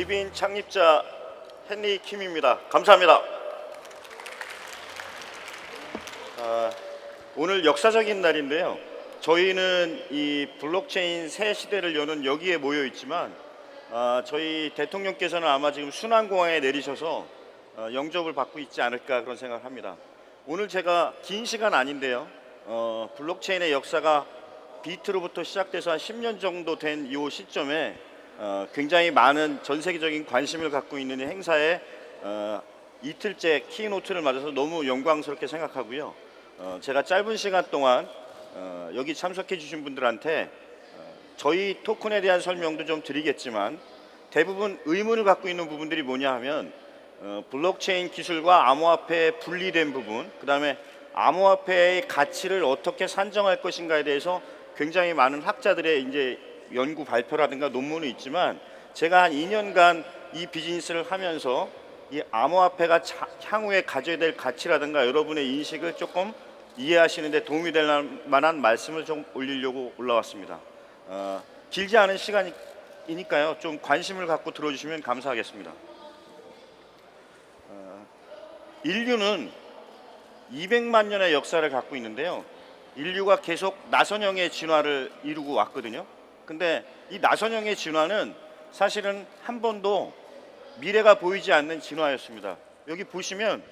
리빈 창립자 헨리 킴입니다. 감사합니다. 오늘 역사적인 날인데요. 저희는 이 블록체인 새 시대를 여는 여기에 모여 있지만 저희 대통령께서는 아마 지금 순환공항에 내리셔서 영접을 받고 있지 않을까 그런 생각을 합니다. 오늘 제가 긴 시간 아닌데요. 블록체인의 역사가 비트로부터 시작돼서 한 10년 정도 된 이 시점에 굉장히 많은 전 세계적인 관심을 갖고 있는 이 행사에 이틀째 키노트를 맞아서 너무 영광스럽게 생각하고요. 제가 짧은 시간 동안 여기 참석해 주신 분들한테 저희 토큰에 대한 설명도 좀 드리겠지만 대부분 의문을 갖고 있는 부분들이 뭐냐 하면 블록체인 기술과 암호화폐의 분리된 부분, 그 다음에 암호화폐의 가치를 어떻게 산정할 것인가에 대해서 굉장히 많은 학자들의 이제 연구 발표라든가 논문이 있지만 제가 한 2년간 이 비즈니스를 하면서 이 암호화폐가 향후에 가져야 될 가치라든가 여러분의 인식을 조금 이해하시는 데 도움이 될 만한 말씀을 좀 올리려고 올라왔습니다. 길지 않은 시간이니까요. 좀 관심을 갖고 들어주시면 감사하겠습니다. 인류는 200만 년의 역사를 갖고 있는데요. 인류가 계속 나선형의 진화를 이루고 왔거든요. 근데 이 나선형의 진화는 사실은 한 번도 미래가 보이지 않는 진화였습니다. 여기 보시면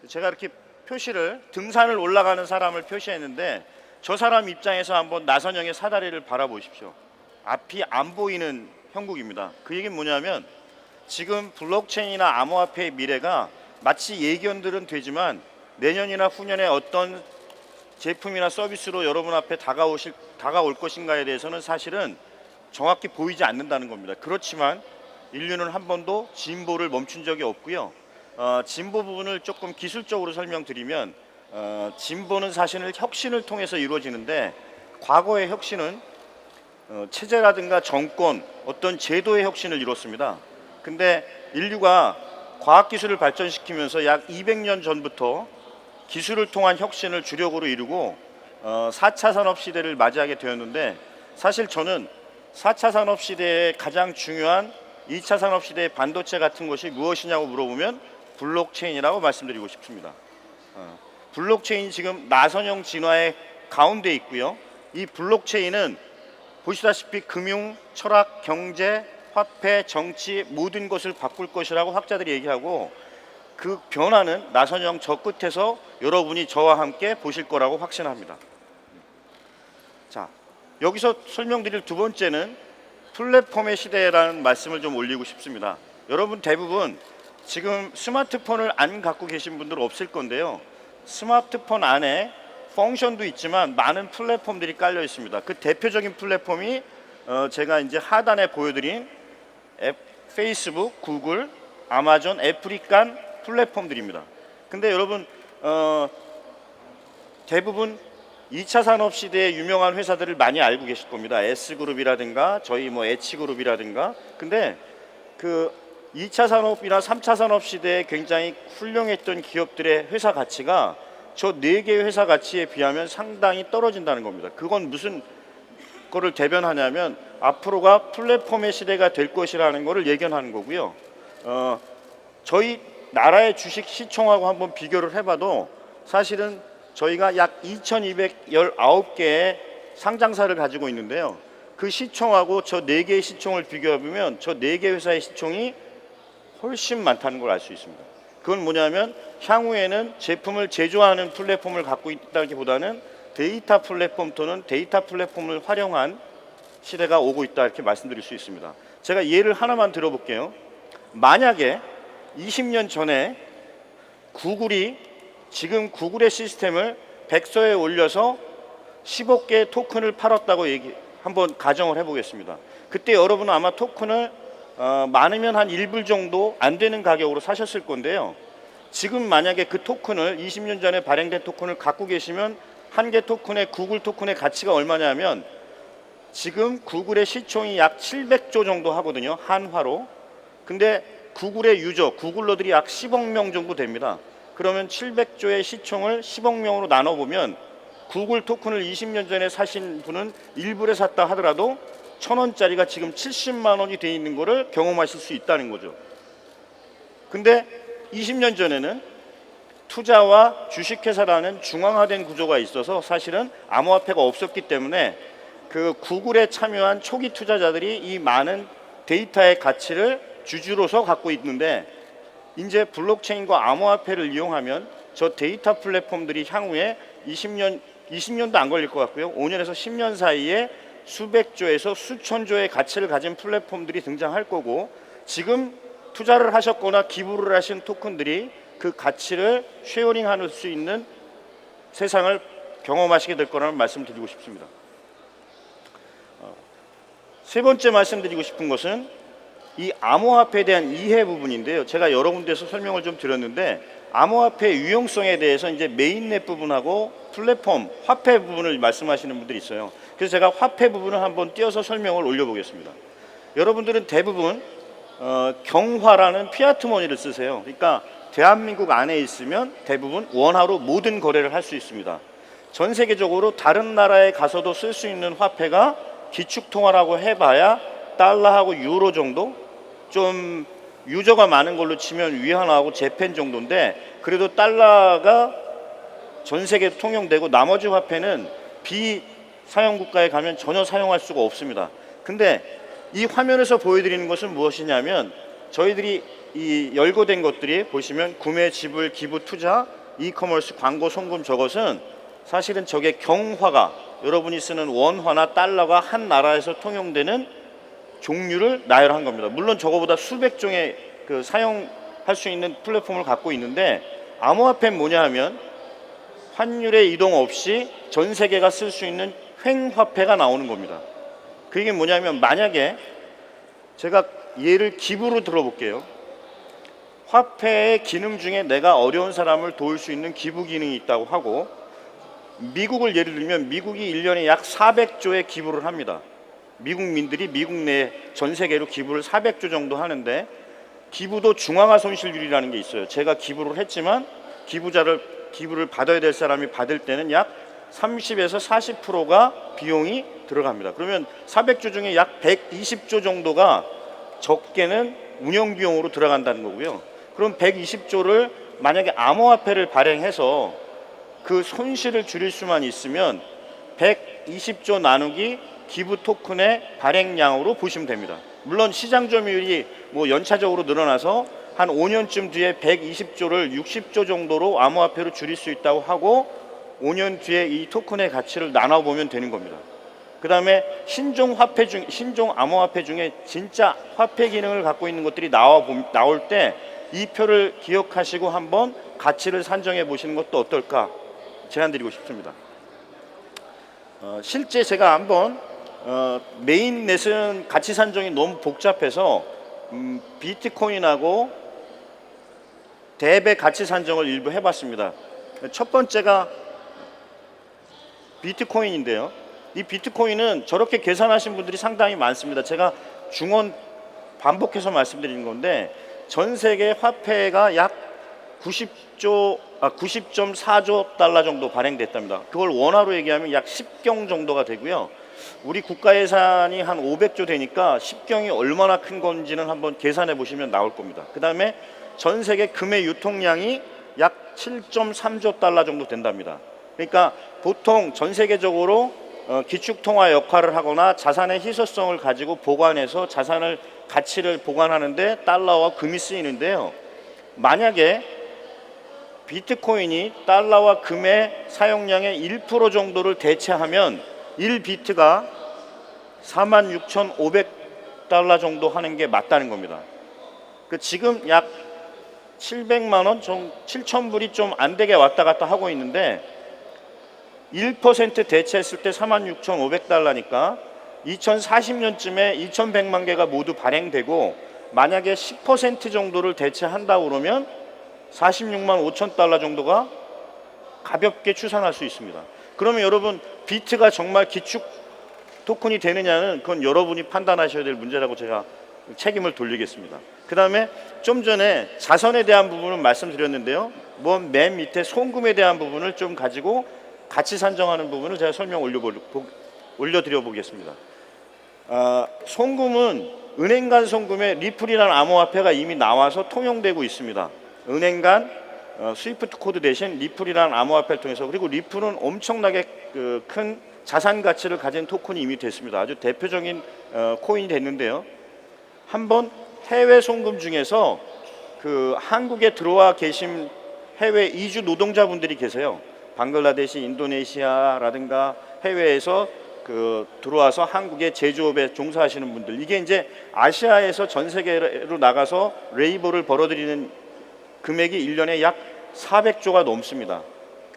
제가 이렇게 표시를 등산을 올라가는 사람을 표시했는데 저 사람 입장에서 한번 나선형의 사다리를 바라보십시오. 앞이 안 보이는 형국입니다. 그 얘기는 뭐냐면 지금 블록체인이나 암호화폐의 미래가 마치 예견들은 되지만 내년이나 후년에 어떤 제품이나 서비스로 여러분 앞에 다가올 것인가에 대해서는 사실은 정확히 보이지 않는다는 겁니다. 그렇지만 인류는 한 번도 진보를 멈춘 적이 없고요. 진보 부분을 조금 기술적으로 설명드리면 진보는 사실은 혁신을 통해서 이루어지는데 과거의 혁신은 체제라든가 정권, 어떤 제도의 혁신을 이뤘습니다. 근데 인류가 과학기술을 발전시키면서 약 200년 전부터 기술을 통한 혁신을 주력으로 이루고 4차 산업시대를 맞이하게 되었는데 사실 저는 4차 산업시대의 가장 중요한 2차 산업시대의 반도체 같은 것이 무엇이냐고 물어보면 블록체인이라고 말씀드리고 싶습니다. 블록체인이 지금 나선형 진화의 가운데 있고요. 이 블록체인은 보시다시피 금융, 철학, 경제, 화폐, 정치 모든 것을 바꿀 것이라고 학자들이 얘기하고 그 변화는 나선형 저 끝에서 여러분이 저와 함께 보실 거라고 확신합니다. 자, 여기서 설명드릴 두 번째는 플랫폼의 시대라는 말씀을 좀 올리고 싶습니다. 여러분 대부분 지금 스마트폰을 안 갖고 계신 분들 없을 건데요. 스마트폰 안에 펑션도 있지만 많은 플랫폼들이 깔려 있습니다. 그 대표적인 플랫폼이 제가 이제 하단에 보여드린 페이스북, 구글, 아마존, 애플이 깐 플랫폼들입니다. 근데 여러분 대부분 2차 산업시대의 유명한 회사들을 많이 알고 계실 겁니다. S그룹이라든가 저희 H그룹이라든가. 근데 그 2차 산업이나 3차 산업시대에 굉장히 훌륭했던 기업들의 회사 가치가 저 4개의 회사 가치에 비하면 상당히 떨어진다는 겁니다. 그건 무슨 거를 대변하냐면 앞으로가 플랫폼의 시대가 될 것이라는 것을 예견하는 거고요. 저희 나라의 주식 시총하고 한번 비교를 해봐도 사실은 저희가 약 2219개의 상장사를 가지고 있는데요. 그 시총하고 저 4개의 시총을 비교해보면 저 4개 회사의 시총이 훨씬 많다는 걸 알 수 있습니다. 그건 뭐냐면 향후에는 제품을 제조하는 플랫폼을 갖고 있다기보다는 데이터 플랫폼 또는 데이터 플랫폼을 활용한 시대가 오고 있다 이렇게 말씀드릴 수 있습니다. 제가 예를 하나만 들어볼게요. 만약에 20년 전에 구글이 지금 구글의 시스템을 백서에 올려서 15개의 토큰을 팔았다고 한번 가정을 해보겠습니다. 그때 여러분은 아마 토큰을 많으면 한 1불 정도 안 되는 가격으로 사셨을 건데요. 지금 만약에 그 토큰을 20년 전에 발행된 토큰을 갖고 계시면 한 개 토큰의 구글 토큰의 가치가 얼마냐면 지금 구글의 시총이 약 700조 정도 하거든요. 한화로. 근데 구글의 유저, 구글러들이 약 10억 명 정도 됩니다. 그러면 700조의 시총을 10억 명으로 나눠보면 구글 토큰을 20년 전에 사신 분은 1불에 샀다 하더라도 1,000원짜리가 지금 70만 원이 돼 있는 거를 경험하실 수 있다는 거죠. 근데 20년 전에는 투자와 주식회사라는 중앙화된 구조가 있어서 사실은 암호화폐가 없었기 때문에 그 구글에 참여한 초기 투자자들이 이 많은 데이터의 가치를 주주로서 갖고 있는데, 이제 블록체인과 암호화폐를 이용하면 저 데이터 플랫폼들이 향후에 20년도 안 걸릴 것 같고요. 5년에서 10년 사이에 수백 조에서 수천 조의 가치를 가진 플랫폼들이 등장할 거고, 지금 투자를 하셨거나 기부를 하신 토큰들이 그 가치를 쉐어링할 수 있는 세상을 경험하시게 될 거라는 말씀드리고 싶습니다. 세 번째 말씀드리고 싶은 것은 이 암호화폐에 대한 이해 부분인데요. 제가 여러 군데서 설명을 좀 드렸는데, 암호화폐 유용성에 대해서 이제 메인넷 부분하고 플랫폼, 화폐 부분을 말씀하시는 분들이 있어요. 그래서 제가 화폐 부분을 한번 띄어서 설명을 올려보겠습니다. 여러분들은 대부분 경화라는 피아트 머니를 쓰세요. 그러니까 대한민국 안에 있으면 대부분 원화로 모든 거래를 할 수 있습니다. 전 세계적으로 다른 나라에 가서도 쓸 수 있는 화폐가 기축통화라고 해봐야 달러하고 유로 정도, 좀 유저가 많은 걸로 치면 위안화하고 재팬 정도인데, 그래도 달러가 전 세계에 통용되고 나머지 화폐는 비사용 국가에 가면 전혀 사용할 수가 없습니다. 근데 이 화면에서 보여드리는 것은 무엇이냐면, 저희들이 이 열거된 것들이 보시면 구매, 지불, 기부, 투자, 이커머스, 광고, 송금, 저것은 사실은 저게 경화가, 여러분이 쓰는 원화나 달러가 한 나라에서 통용되는 종류를 나열한 겁니다. 물론 저거보다 수백 종의 그 사용할 수 있는 플랫폼을 갖고 있는데, 암호화폐는 뭐냐 하면 환율의 이동 없이 전 세계가 쓸 수 있는 횡화폐가 나오는 겁니다. 그게 뭐냐면, 만약에 제가 예를 기부로 들어볼게요. 화폐의 기능 중에 내가 어려운 사람을 도울 수 있는 기부 기능이 있다고 하고, 미국을 예를 들면 미국이 1년에 약 400조의 기부를 합니다. 미국민들이 미국 내 전 세계로 기부를 400조 정도 하는데, 기부도 중앙화 손실률이라는 게 있어요. 제가 기부를 했지만 기부를 받아야 될 사람이 받을 때는 약 30에서 40%가 비용이 들어갑니다. 그러면 400조 중에 약 120조 정도가 적게는 운영 비용으로 들어간다는 거고요. 그럼 120조를 만약에 암호화폐를 발행해서 그 손실을 줄일 수만 있으면 120조 나누기 기부 토큰의 발행량으로 보시면 됩니다. 물론 시장 점유율이 뭐 연차적으로 늘어나서 한 5년쯤 뒤에 120조를 60조 정도로 암호화폐로 줄일 수 있다고 하고, 5년 뒤에 이 토큰의 가치를 나눠보면 되는 겁니다. 그 다음에 신종 암호화폐 중에 진짜 화폐 기능을 갖고 있는 것들이 나올 때 이 표를 기억하시고 한번 가치를 산정해 보시는 것도 어떨까 제안드리고 싶습니다. 실제 제가 한번 메인넷은 가치 산정이 너무 복잡해서 비트코인하고 뎁의 가치 산정을 일부 해봤습니다. 첫 번째가 비트코인인데요. 이 비트코인은 저렇게 계산하신 분들이 상당히 많습니다. 제가 중원 반복해서 말씀드리는 건데, 전 세계 화폐가 약 90.4조 달러 정도 발행됐답니다. 그걸 원화로 얘기하면 약 10경 정도가 되고요. 우리 국가 예산이 한 500조 되니까 10경이 얼마나 큰 건지는 한번 계산해 보시면 나올 겁니다. 그 다음에 전 세계 금의 유통량이 약 7.3조 달러 정도 된답니다. 그러니까 보통 전 세계적으로 기축통화 역할을 하거나 자산의 희소성을 가지고 보관해서 자산을 가치를 보관하는데 달러와 금이 쓰이는데요. 만약에 비트코인이 달러와 금의 사용량의 1% 정도를 대체하면 1비트가 46,500달러 정도 하는 게 맞다는 겁니다. 지금 약 700만 원, 7,000불이 좀 안 되게 왔다 갔다 하고 있는데, 1% 대체했을 때 46,500달러니까 2040년쯤에 2,100만 개가 모두 발행되고, 만약에 10% 정도를 대체한다고 그러면 46만 5천 달러 정도가 가볍게 추산할 수 있습니다. 그러면 여러분, 비트가 정말 기축 토큰이 되느냐는 그건 여러분이 판단하셔야 될 문제라고 제가 책임을 돌리겠습니다. 그 다음에 좀 전에 자선에 대한 부분은 말씀드렸는데요. 맨 밑에 송금에 대한 부분을 좀 가지고 가치 산정하는 부분을 제가 설명 올려드려 보겠습니다. 송금은 은행 간 송금에 리플이라는 암호화폐가 이미 나와서 통용되고 있습니다. 은행 간 스위프트 코드 대신 리플이라는 암호화폐를 통해서, 그리고 리플은 엄청나게 큰 자산 가치를 가진 토큰이 이미 됐습니다. 아주 대표적인 코인이 됐는데요. 한번 해외 송금 중에서 한국에 들어와 계신 해외 이주 노동자분들이 계세요. 방글라데시, 인도네시아라든가 해외에서 들어와서 한국의 제조업에 종사하시는 분들, 이게 이제 아시아에서 전 세계로 나가서 레이버를 벌어들이는 금액이 1년에 약 400조가 넘습니다.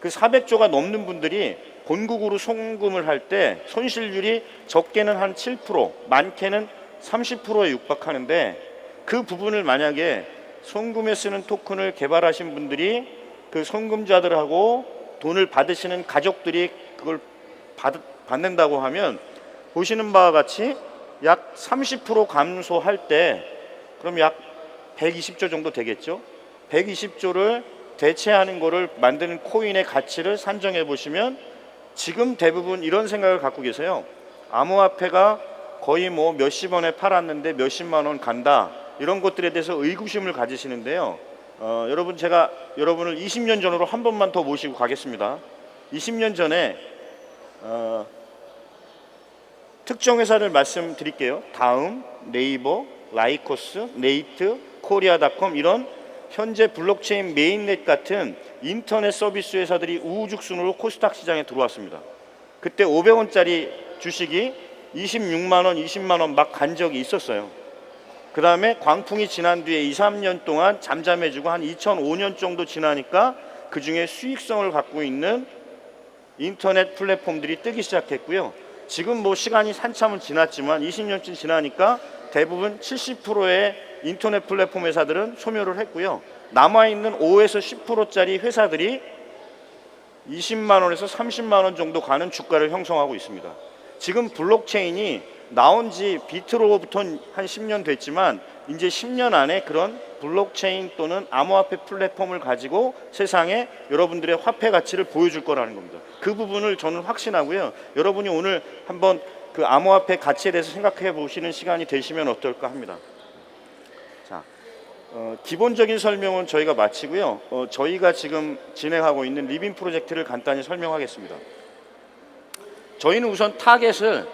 그 400조가 넘는 분들이 본국으로 송금을 할 때 손실률이 적게는 한 7%, 많게는 30%에 육박하는데, 그 부분을 만약에 송금에 쓰는 토큰을 개발하신 분들이 그 송금자들하고 돈을 받으시는 가족들이 그걸 받는다고 하면, 보시는 바와 같이 약 30% 감소할 때 그럼 약 120조 정도 되겠죠. 120조를 대체하는 거를 만드는 코인의 가치를 산정해 보시면 지금 대부분 이런 생각을 갖고 계세요. 암호화폐가 거의 뭐 몇십 원에 팔았는데 몇십만 원 간다, 이런 것들에 대해서 의구심을 가지시는데요. 여러분, 제가 여러분을 20년 전으로 한 번만 더 모시고 가겠습니다. 20년 전에 특정 회사를 말씀드릴게요. 다음, 네이버, 라이코스, 네이트, 코리아닷컴, 이런 현재 블록체인 메인넷 같은 인터넷 서비스 회사들이 우후죽순으로 코스닥 시장에 들어왔습니다. 그때 500원짜리 주식이 26만 원, 20만 원 막 간 적이 있었어요. 그 다음에 광풍이 지난 뒤에 2, 3년 동안 잠잠해지고 한 2005년 정도 지나니까 그 중에 수익성을 갖고 있는 인터넷 플랫폼들이 뜨기 시작했고요. 지금 뭐 시간이 한참은 지났지만 20년쯤 지나니까 대부분 70%의 인터넷 플랫폼 회사들은 소멸을 했고요. 남아있는 5에서 10%짜리 회사들이 20만 원에서 30만 원 정도 가는 주가를 형성하고 있습니다. 지금 블록체인이 나온 지 비트로부터는 한 10년 됐지만 이제 10년 안에 그런 블록체인 또는 암호화폐 플랫폼을 가지고 세상에 여러분들의 화폐 가치를 보여줄 거라는 겁니다. 그 부분을 저는 확신하고요. 여러분이 오늘 한번 그 암호화폐 가치에 대해서 생각해 보시는 시간이 되시면 어떨까 합니다. 자, 기본적인 설명은 저희가 마치고요. 저희가 지금 진행하고 있는 리빈 프로젝트를 간단히 설명하겠습니다. 저희는 우선 타겟을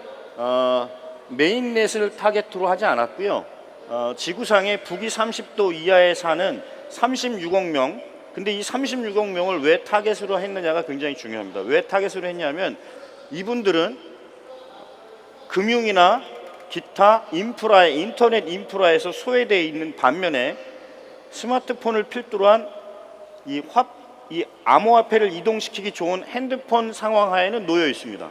메인넷을 타겟으로 하지 않았고요. 지구상의 북위 30도 이하에 사는 36억 명, 근데 이 36억 명을 왜 타겟으로 했느냐가 굉장히 중요합니다. 왜 타겟으로 했냐면 이분들은 금융이나 기타 인프라에, 인터넷 인프라에서 소외되어 있는 반면에 스마트폰을 필두로 한 이 암호화폐를 이동시키기 좋은 핸드폰 상황하에는 놓여 있습니다.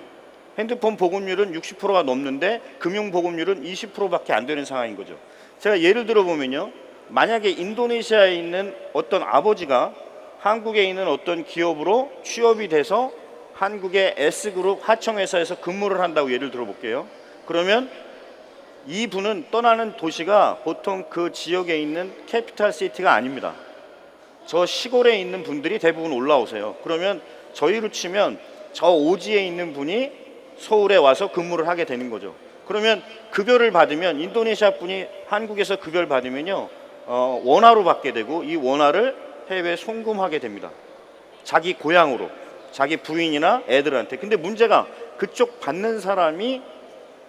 핸드폰 보급률은 60%가 넘는데 금융 보급률은 20%밖에 안 되는 상황인 거죠. 제가 예를 들어 보면요, 만약에 인도네시아에 있는 어떤 아버지가 한국에 있는 어떤 기업으로 취업이 돼서 한국의 S그룹 하청회사에서 근무를 한다고 예를 들어 볼게요. 그러면 이분은 떠나는 도시가 보통 그 지역에 있는 캐피탈 시티가 아닙니다. 저 시골에 있는 분들이 대부분 올라오세요. 그러면 저희로 치면 저 오지에 있는 분이 서울에 와서 근무를 하게 되는 거죠. 그러면 급여를 받으면, 인도네시아 분이 한국에서 급여를 받으면요, 원화로 받게 되고 이 원화를 해외에 송금하게 됩니다. 자기 고향으로, 자기 부인이나 애들한테. 근데 문제가 그쪽 받는 사람이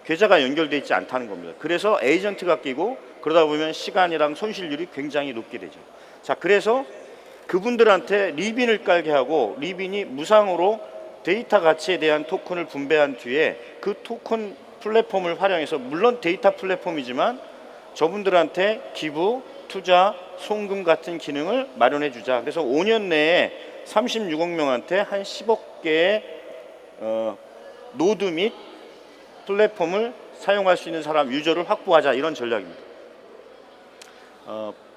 계좌가 연결되어 있지 않다는 겁니다. 그래서 에이전트가 끼고 그러다 보면 시간이랑 손실률이 굉장히 높게 되죠. 자, 그래서 그분들한테 리빈을 깔게 하고, 리빈이 무상으로 데이터 가치에 대한 토큰을 분배한 뒤에 그 토큰 플랫폼을 활용해서, 물론 데이터 플랫폼이지만 저분들한테 기부, 투자, 송금 같은 기능을 마련해 주자. 그래서 5년 내에 36억 명한테 한 10억 개의 노드 및 플랫폼을 사용할 수 있는 사람, 유저를 확보하자, 이런 전략입니다.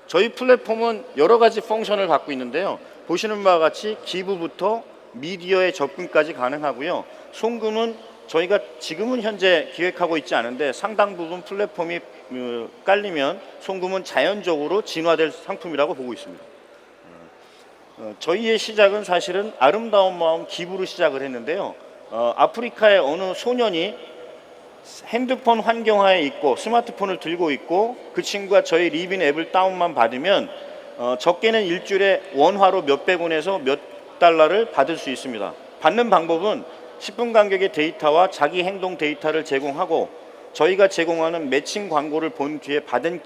저희 플랫폼은 여러 가지 펑션을 갖고 있는데요. 보시는 바와 같이 기부부터 미디어의 접근까지 가능하고요. 송금은 저희가 지금은 현재 기획하고 있지 않은데 상당 부분 플랫폼이 깔리면 송금은 자연적으로 진화될 상품이라고 보고 있습니다. 저희의 시작은 사실은 아름다운 마음 기부로 시작을 했는데요. 아프리카의 어느 소년이 핸드폰 환경화에 있고 스마트폰을 들고 있고 그 친구가 저희 리빈 앱을 다운만 받으면 적게는 일주일에 원화로 몇백 원에서 몇 달러를 받을 수 있습니다. 받는 방법은 10분 간격의 데이터와 자기 행동 데이터를 제공하고 저희가 제공하는 매칭 광고를 본 뒤에 받은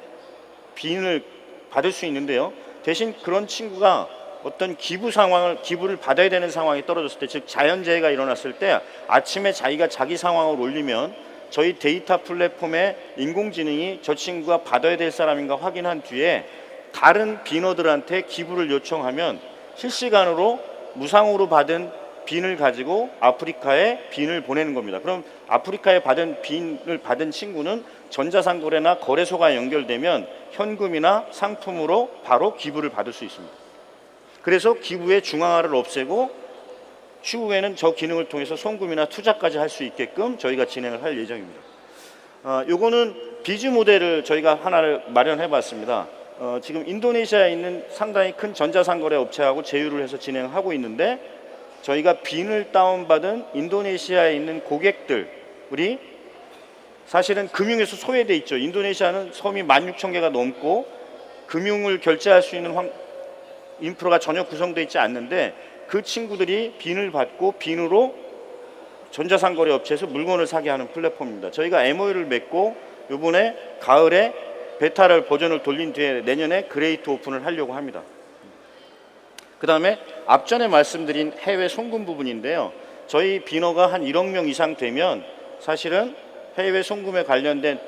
빈을 받을 수 있는데요. 대신 그런 친구가 어떤 기부를 받아야 되는 상황이 떨어졌을 때, 즉 자연재해가 일어났을 때 아침에 자기가 자기 상황을 올리면 저희 데이터 플랫폼에 인공지능이 저 친구가 받아야 될 사람인가 확인한 뒤에 다른 비너들한테 기부를 요청하면 실시간으로 무상으로 받은 빈을 가지고 아프리카에 빈을 보내는 겁니다. 그럼 아프리카에 받은 빈을 받은 친구는 전자상거래나 거래소가 연결되면 현금이나 상품으로 바로 기부를 받을 수 있습니다. 그래서 기부의 중앙화를 없애고 추후에는 저 기능을 통해서 송금이나 투자까지 할 수 있게끔 저희가 진행을 할 예정입니다. 요거는 비즈 모델을 저희가 하나를 마련해 봤습니다. 지금 인도네시아에 있는 상당히 큰 전자상거래 업체하고 제휴를 해서 진행하고 있는데, 저희가 빈을 다운받은 인도네시아에 있는 고객들이 사실은 금융에서 소외돼 있죠. 인도네시아는 섬이 16,000개가 넘고 금융을 결제할 수 있는 인프라가 전혀 구성되어 있지 않는데, 그 친구들이 빈을 받고 빈으로 전자상거래 업체에서 물건을 사게 하는 플랫폼입니다. 저희가 MOU를 맺고 이번에 가을에 베타를 버전을 돌린 뒤에 내년에 그레이트 오픈을 하려고 합니다. 그 다음에 앞전에 말씀드린 해외 송금 부분인데요. 저희 비너가 한 1억 명 이상 되면 사실은 해외 송금에 관련된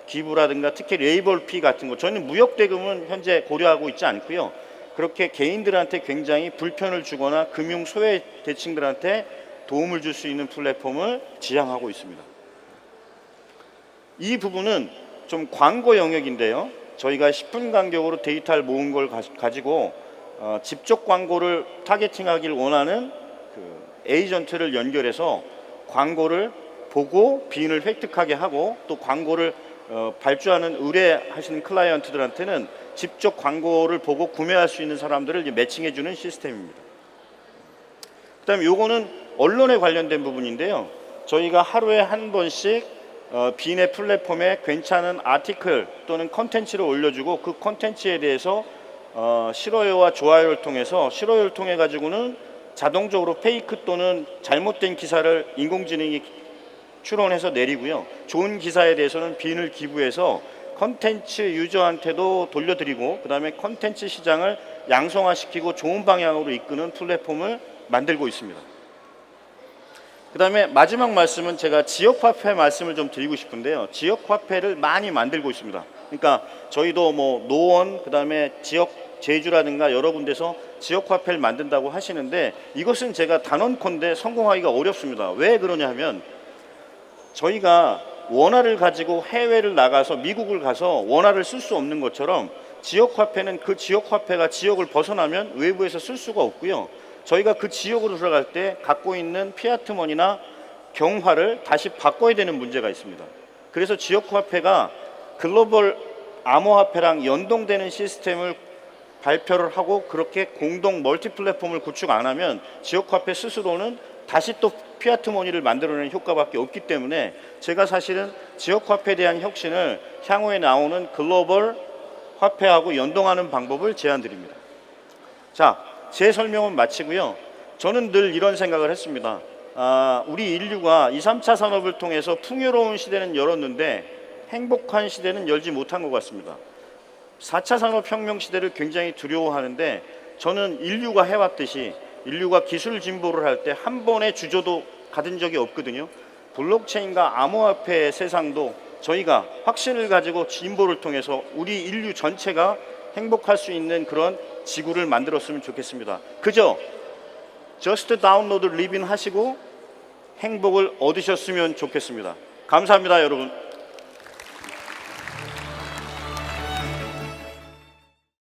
기부라든가 특히 레이벌 피 같은 거, 저희는 무역 대금은 현재 고려하고 있지 않고요. 그렇게 개인들한테 굉장히 불편을 주거나 금융 소외 계층들한테 도움을 줄 수 있는 플랫폼을 지향하고 있습니다. 이 부분은 좀 광고 영역인데요. 저희가 10분 간격으로 데이터를 모은 걸 가지고 직접 광고를 타겟팅하길 원하는 그 에이전트를 연결해서 광고를 보고 빈을 획득하게 하고, 또 광고를 발주하는 의뢰하시는 클라이언트들한테는 직접 광고를 보고 구매할 수 있는 사람들을 매칭해 주는 시스템입니다. 그다음에 요거는 언론에 관련된 부분인데요. 저희가 하루에 한 번씩 빈의 플랫폼에 괜찮은 아티클 또는 컨텐츠를 올려주고, 그 컨텐츠에 대해서 싫어요와 좋아요를 통해서, 싫어요를 통해 가지고는 자동적으로 페이크 또는 잘못된 기사를 인공지능이 추론해서 내리고요. 좋은 기사에 대해서는 빈을 기부해서 컨텐츠 유저한테도 돌려드리고, 그 다음에 컨텐츠 시장을 양성화시키고 좋은 방향으로 이끄는 플랫폼을 만들고 있습니다. 그 다음에 마지막 말씀은 제가 지역화폐 말씀을 좀 드리고 싶은데요. 지역화폐를 많이 만들고 있습니다. 그러니까 저희도 뭐 노원, 그 다음에 지역 제주라든가 여러 군데서 지역화폐를 만든다고 하시는데, 이것은 제가 단언컨대 성공하기가 어렵습니다. 왜 그러냐 하면, 저희가 원화를 가지고 해외를 나가서 미국을 가서 원화를 쓸 수 없는 것처럼 지역화폐는 그 지역화폐가 지역을 벗어나면 외부에서 쓸 수가 없고요. 저희가 그 지역으로 들어갈 때 갖고 있는 피아트머니나 경화를 다시 바꿔야 되는 문제가 있습니다. 그래서 지역화폐가 글로벌 암호화폐랑 연동되는 시스템을 발표를 하고, 그렇게 공동 멀티 플랫폼을 구축 안 하면 지역화폐 스스로는 다시 또 피아트머니를 만들어내는 효과밖에 없기 때문에, 제가 사실은 지역화폐에 대한 혁신을 향후에 나오는 글로벌 화폐하고 연동하는 방법을 제안드립니다. 자, 제 설명은 마치고요. 저는 늘 이런 생각을 했습니다. 우리 인류가 2, 3차 산업을 통해서 풍요로운 시대는 열었는데 행복한 시대는 열지 못한 것 같습니다. 4차 산업혁명 시대를 굉장히 두려워하는데, 저는 인류가 해왔듯이 인류가 기술 진보를 할 때 한 번의 주저도 가진 적이 없거든요. 블록체인과 암호화폐의 세상도 저희가 확신을 가지고 진보를 통해서 우리 인류 전체가 행복할 수 있는 그런 지구를 만들었으면 좋겠습니다. 그저 just download 리빈 하시고 행복을 얻으셨으면 좋겠습니다. 감사합니다, 여러분.